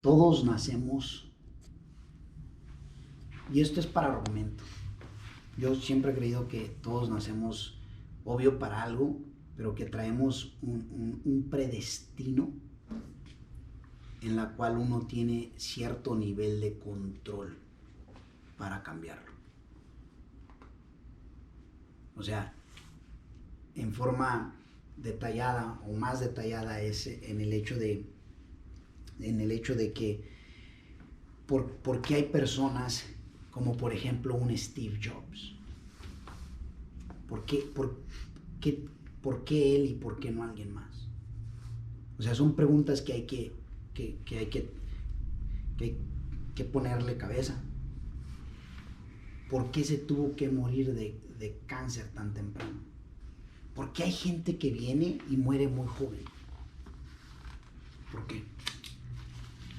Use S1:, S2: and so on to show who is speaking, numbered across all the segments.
S1: Todos nacemos, y esto es para argumento. Yo siempre he creído que todos nacemos, obvio, para algo, pero que traemos un predestino en la cual uno tiene cierto nivel de control para cambiarlo. O sea, en forma detallada o más detallada es en el hecho de que por qué hay personas como por ejemplo un Steve Jobs. ¿Por qué él y por qué no alguien más? O sea, son preguntas que hay que ponerle cabeza. ¿Por qué se tuvo que morir de cáncer tan temprano? ¿Por qué hay gente que viene y muere muy joven? ¿Por qué?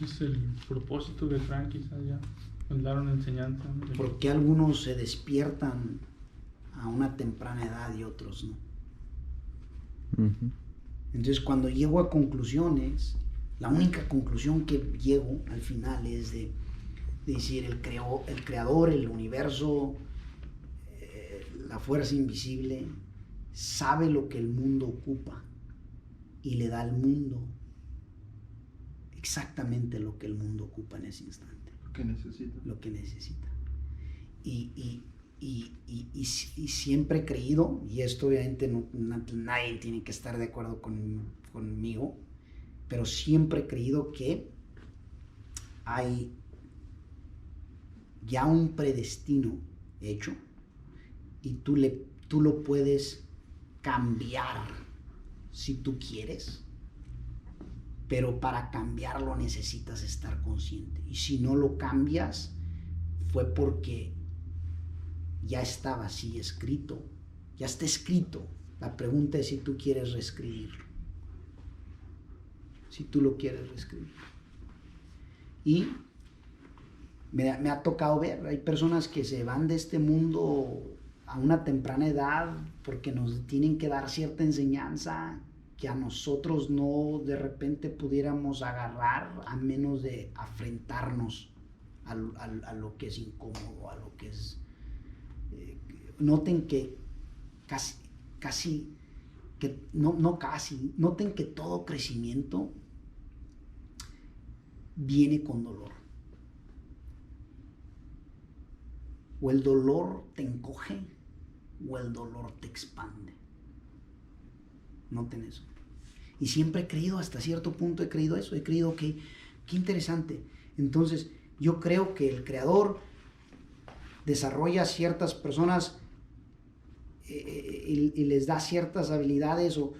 S2: Es el propósito de Frank, quizás ya nos daron enseñanza.
S1: ¿Por qué algunos se despiertan a una temprana edad y otros no? Entonces, cuando llego a conclusiones, la única conclusión que llego al final es de decir el creador, el universo, la fuerza invisible, sabe lo que el mundo ocupa y le da al mundo exactamente lo que el mundo ocupa en ese instante. Lo que necesita. Y siempre he creído, y esto obviamente nadie tiene que estar de acuerdo conmigo, pero siempre he creído que hay ya un predestino hecho y tú lo puedes cambiar si tú quieres, pero para cambiarlo necesitas estar consciente, y si no lo cambias fue porque ya estaba así escrito, ya está escrito. La pregunta es si tú quieres reescribirlo, si tú lo quieres reescribir. Y me ha tocado ver, hay personas que se van de este mundo a una temprana edad porque nos tienen que dar cierta enseñanza que a nosotros no de repente pudiéramos agarrar a menos de afrentarnos a lo que es incómodo, a lo que es... noten que noten que todo crecimiento viene con dolor. O el dolor te encoge o el dolor te expande. Noten eso. Y siempre he creído, hasta cierto punto he creído eso, he creído que, qué interesante. Entonces, yo creo que el creador desarrolla a ciertas personas y les da ciertas habilidades o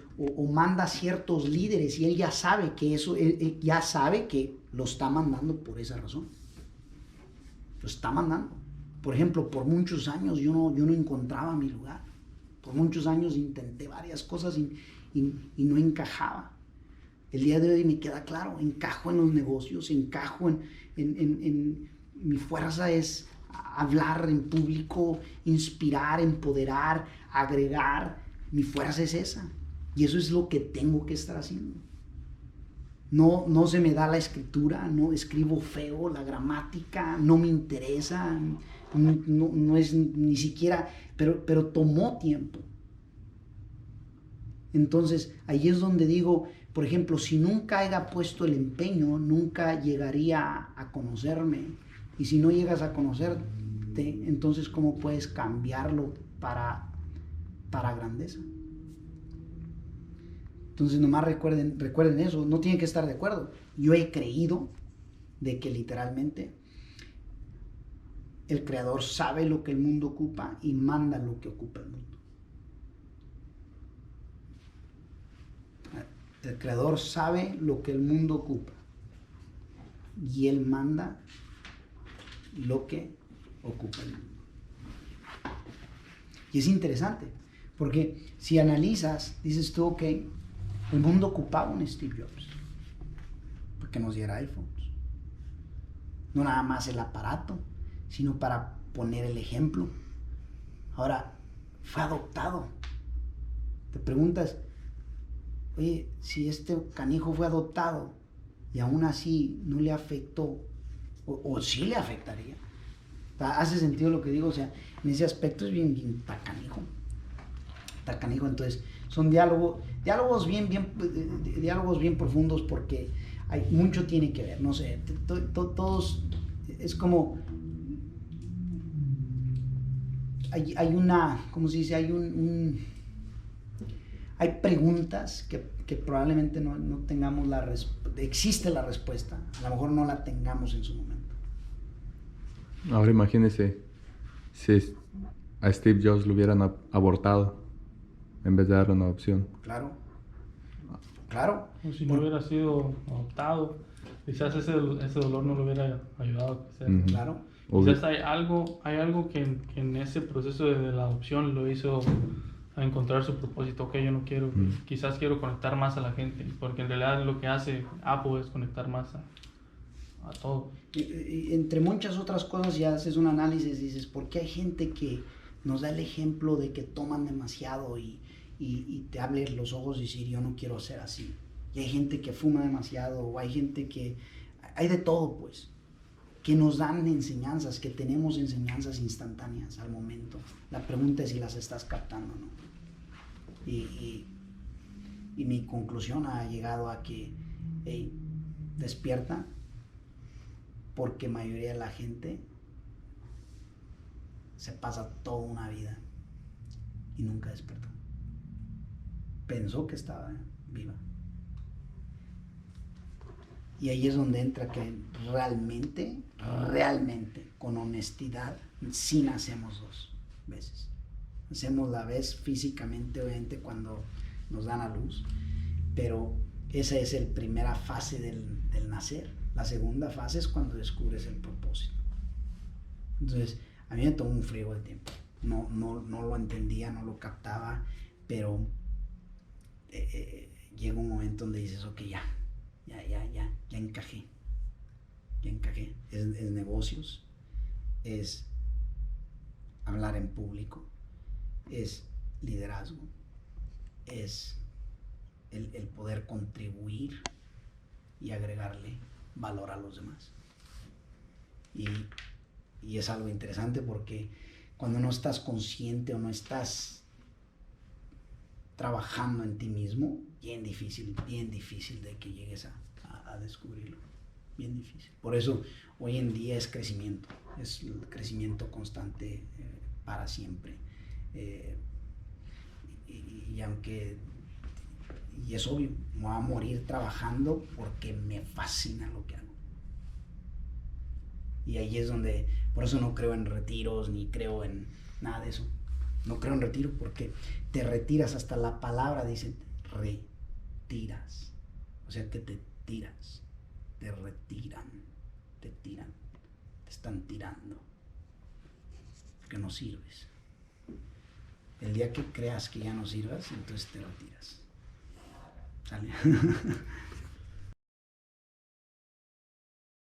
S1: manda ciertos líderes, y él ya sabe que eso, él ya sabe que lo está mandando por esa razón. Lo está mandando. Por ejemplo, por muchos años yo no encontraba mi lugar. Por muchos años intenté varias cosas y no encajaba. El día de hoy me queda claro, encajo en los negocios, encajo en mi fuerza es hablar en público, inspirar, empoderar, agregar. Mi fuerza es esa. Y eso es lo que tengo que estar haciendo. No se me da la escritura, no escribo feo, la gramática no me interesa, no es ni siquiera, pero tomó tiempo. Entonces, ahí es donde digo, por ejemplo, si nunca haya puesto el empeño, nunca llegaría a conocerme. Y si no llegas a conocerte, entonces, ¿cómo puedes cambiarlo para grandeza? Entonces, nomás recuerden eso, no tienen que estar de acuerdo. Yo he creído de que literalmente el creador sabe lo que el mundo ocupa y manda lo que ocupa el mundo. El creador sabe lo que el mundo ocupa y él manda lo que ocupa el mundo. Y es interesante, porque si analizas, dices tú, ok, el mundo ocupaba un Steve Jobs para que nos diera iPhones. No nada más el aparato, sino para poner el ejemplo. Ahora, fue adoptado. Te preguntas, oye, si este canijo fue adoptado y aún así no le afectó, o sí le afectaría. ¿Hace sentido lo que digo? O sea, en ese aspecto es bien tacanijo. Entonces, son diálogos bien profundos, porque mucho tiene que ver, no sé, todos, es como, hay una, ¿cómo se dice? Hay preguntas que probablemente no tengamos existe la respuesta, a lo mejor no la tengamos en su momento.
S3: Ahora imagínese si a Steve Jobs lo hubieran abortado en vez de darle una adopción.
S1: Claro.
S2: O si no hubiera sido adoptado, quizás ese dolor no lo hubiera ayudado a crecer.
S3: Uh-huh.
S1: Claro.
S2: Quizás hay algo que en ese proceso de la adopción lo hizo a encontrar su propósito. Ok, yo no quiero, quizás quiero conectar más a la gente, porque en realidad lo que hace Apple es conectar más a todo.
S1: Y entre muchas otras cosas, ya haces un análisis y dices, ¿por qué hay gente que nos da el ejemplo de que toman demasiado y te abre los ojos y decir, yo no quiero ser así? Y hay gente que fuma demasiado, o hay gente que... Hay de todo, pues, que nos dan enseñanzas, que tenemos enseñanzas instantáneas al momento. La pregunta es si las estás captando o no. Y mi conclusión ha llegado a que, hey, despierta, porque la mayoría de la gente se pasa toda una vida y nunca despertó. Pensó que estaba viva. Y ahí es donde entra que realmente, con honestidad, sí nacemos 2 veces. Nacemos la vez físicamente, obviamente, cuando nos dan a luz, pero esa es la primera fase del nacer. La segunda fase es cuando descubres el propósito. Entonces, a mí me tomó un friego de tiempo. No lo entendía, no lo captaba, pero llega un momento donde dices, ok, ya encajé. Es negocios, es hablar en público, es liderazgo, es el poder contribuir y agregarle valor a los demás. Y es algo interesante, porque cuando no estás consciente o no estás trabajando en ti mismo, bien difícil de que llegues a descubrirlo, bien difícil. Por eso hoy en día es crecimiento, es el crecimiento constante, para siempre, y aunque, y es obvio, me voy a morir trabajando porque me fascina lo que hago. Y ahí es donde, por eso no creo en retiros, ni creo en nada de eso. No creo en retiro, porque te retiras, hasta la palabra dice retiras. O sea que te tiras, te retiran, te están tirando, que no sirves. El día que creas que ya no sirvas, entonces te retiras. ¿Sale?